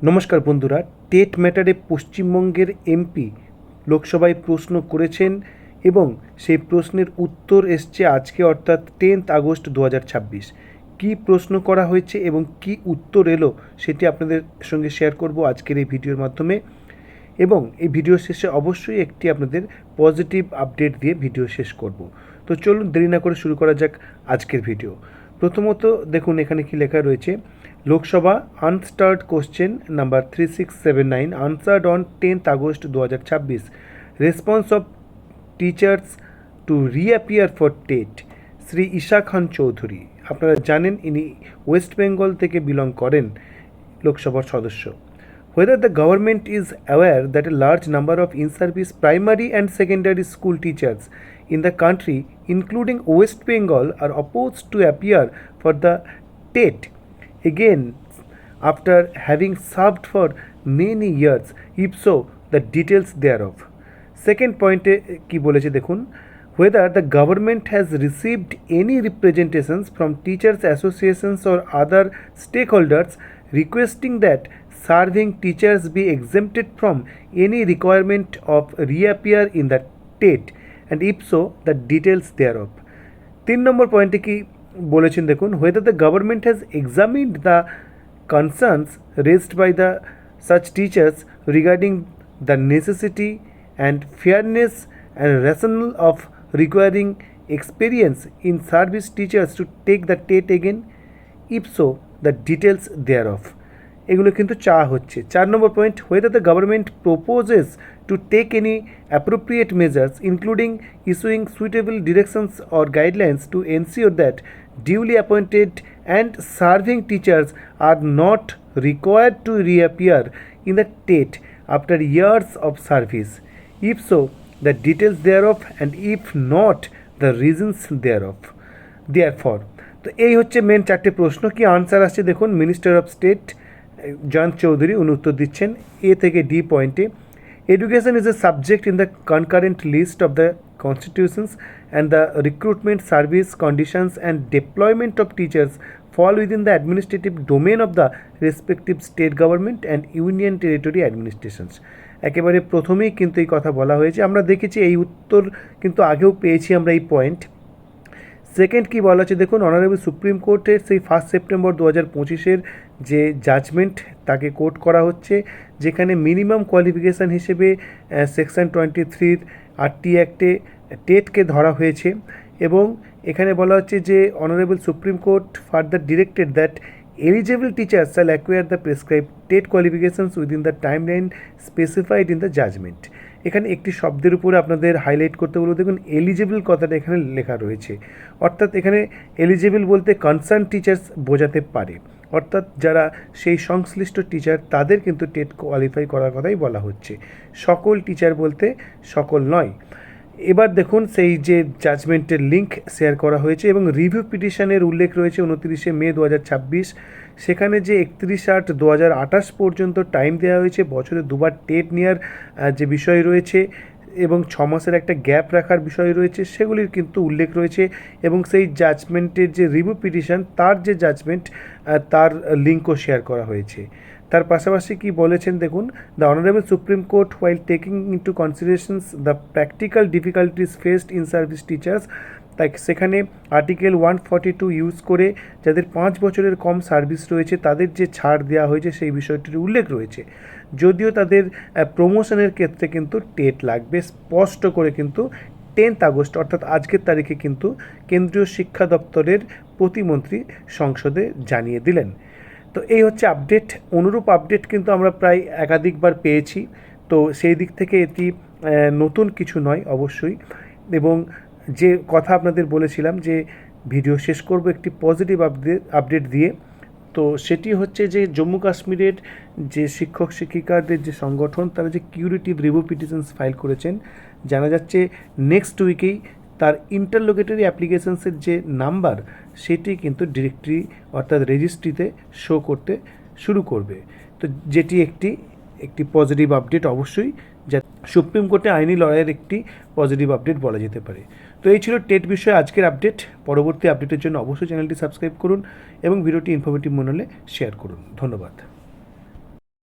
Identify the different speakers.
Speaker 1: নমস্কার বন্ধুরা, টেট ম্যাটারে পশ্চিমবঙ্গের এমপি লোকসভায় প্রশ্ন করেছেন এবং সেই প্রশ্নের উত্তর এসছে আজকে অর্থাৎ 10 আগস্ট 2026। কী প্রশ্ন করা হয়েছে এবং কি উত্তর এলো সেটি আপনাদের সঙ্গে শেয়ার করব আজকের এই ভিডিওর মাধ্যমে। এবং এই ভিডিও শেষে অবশ্যই একটি আপনাদের পজিটিভ আপডেট দিয়ে ভিডিও শেষ করব। তো চলুন দেরি না করে শুরু করা যাক আজকের ভিডিও। প্রথমত দেখুন এখানে কি লেখা রয়েছে, Lok Sabha unstarred question number 3679 answered on 10th August 2026, response of teachers to reappear for TET, Shri Isha Khan Choudhury. আপনারা জানেন ইনি ওয়েস্ট বেঙ্গল থেকে বিলং করেন, লোকসভার সদস্য। Whether the government is aware that a large number of in-service primary and secondary school teachers in the country, including West Bengal, are opposed to appear for the TET again after having served for many years, if so, the details thereof. Second point কি বলেছে দেখুন, whether the government has received any representations from teachers associations or other stakeholders requesting that serving teachers be exempted from any requirement of reappear in the TET, and if so, the details thereof. 3 নম্বর পয়েন্টে কি বলেছেন দেখুন, whether the government has examined the concerns raised by the such teachers regarding the necessity and fairness and rationale of requiring experience in service teachers to take the TET again, if so, the details thereof. এগুলো কিন্তু চাওয়া হচ্ছে। 4 নম্বর point, whether the government proposes to take any appropriate measures including issuing suitable directions or guidelines to ensure that duly appointed and serving teachers are not required to reappear in the TET after years of service, if so, the details thereof, and if not, the reasons thereof. Therefore, তো এই হচ্ছে main 4টে প্রশ্ন। কি answer আসছে দেখুন, minister of state Jayant Chaudhary উনি উত্তর দিচ্ছেন এ থেকে ডি পয়েন্টে। Education is a subject in the concurrent list of the constitutions and the recruitment service conditions and deployment of teachers fall within the administrative domain of the respective state government and union territory administrations. একেবারে প্রথমেই কিন্তু এই কথা বলা হয়েছে, আমরা দেখেছি এই উত্তর কিন্তু আগেও পেয়েছি আমরা এই পয়েন্ট। সেকেন্ড কি বলা আছে দেখুন, অনারেবল সুপ্রিম কোর্টের সেই 1 সেপ্টেম্বর 2025 যে জাজমেন্ট তাকে কোট করা হচ্ছে, যেখানে মিনিমাম কোয়ালিফিকেশান হিসেবে সেকশন 23 RT অ্যাক্টে টেটকে ধরা হয়েছে। এবং এখানে বলা হচ্ছে যে honourable supreme court further directed that eligible teachers shall acquire the prescribed TET qualifications within the timeline specified in the judgment. এখানে একটি শব্দের উপরে আপনাদের হাইলাইট করতে বলবো, দেখুন এলিজিবল কথাটা এখানে লেখা রয়েছে, অর্থাৎ এখানে এলিজিবল বলতে কনসার্ন টিচার্স বোঝাতে পারে, অর্থাৎ যারা সেই সংশ্লিষ্ট টিচার তাদের কিন্তু টেট কোয়ালিফাই করার কথাই বলা হচ্ছে, সকল টিচার বলতে সকল নয়। এবার দেখুন সেই যে জাজমেন্টের লিঙ্ক শেয়ার করা হয়েছে এবং রিভিউ পিটিশনের উল্লেখ রয়েছে 29 মে 2026। সেখানে যে 31/8/2028 পর্যন্ত টাইম দেওয়া হয়েছে, বছরে দুবার টেট নেওয়ার যে বিষয় রয়েছে এবং 6 মাসের একটা গ্যাপ রাখার বিষয় রয়েছে, সেগুলির কিন্তু উল্লেখ রয়েছে। এবং সেই জাজমেন্টের যে রিভিউ পিটিশন তার যে জাজমেন্ট তার লিঙ্কও শেয়ার করা হয়েছে। তার পাশাপাশি কি বলেছেন দেখুন, the honourable supreme court while taking into considerations the practical difficulties faced in service teachers, তাই সেখানে আর্টিকেল 142 ইউজ করে যাদের 5 বছরের কম সার্ভিস রয়েছে তাদের যে ছাড় দেওয়া হয়েছে সেই বিষয়টির উল্লেখ রয়েছে, যদিও তাদের প্রমোশনের ক্ষেত্রে কিন্তু টেট লাগবে, স্পষ্ট করে কিন্তু 10 আগস্ট অর্থাৎ আজকের তারিখে কিন্তু কেন্দ্রীয় শিক্ষা দপ্তরের প্রতিমন্ত্রী সংসদে জানিয়ে দিলেন। তো এই হচ্ছে আপডেট। অনুরূপ আপডেট কিন্তু আমরা প্রায় একাধিকবার পেয়েছি, তো সেই দিক থেকে এটি নতুন কিছু নয় অবশ্যই। এবং যে কথা আপনাদের বলেছিলাম যে ভিডিও শেষ করব একটি পজিটিভ আপডেট দিয়ে, তো সেটি হচ্ছে যে জম্মু কাশ্মীরের যে শিক্ষক শিক্ষিকাদের যে সংগঠন তারা যে কিউরেটিভ রিভিউ পিটিশনস ফাইল করেছেন, জানা যাচ্ছে নেক্সট উইকেই তার ইন্টারলোকেটরি অ্যাপ্লিকেশনসের যে নাম্বার সেটি কিন্তু ডিরেক্টরি অর্থাৎ রেজিস্ট্রিতে শো করতে শুরু করবে। তো যেটি একটি পজিটিভ আপডেট অবশ্যই, যা সুপ্রিম কোর্টে আইনি লড়াইয়ের একটি পজিটিভ আপডেট বলা যেতে পারে। তো এই ছিল টেট বিষয়ে আজকের আপডেট। পরবর্তী আপডেটের জন্য অবশ্যই চ্যানেলটি সাবস্ক্রাইব করুন এবং ভিডিওটি ইনফরমেটিভ মনে হলে শেয়ার করুন। ধন্যবাদ।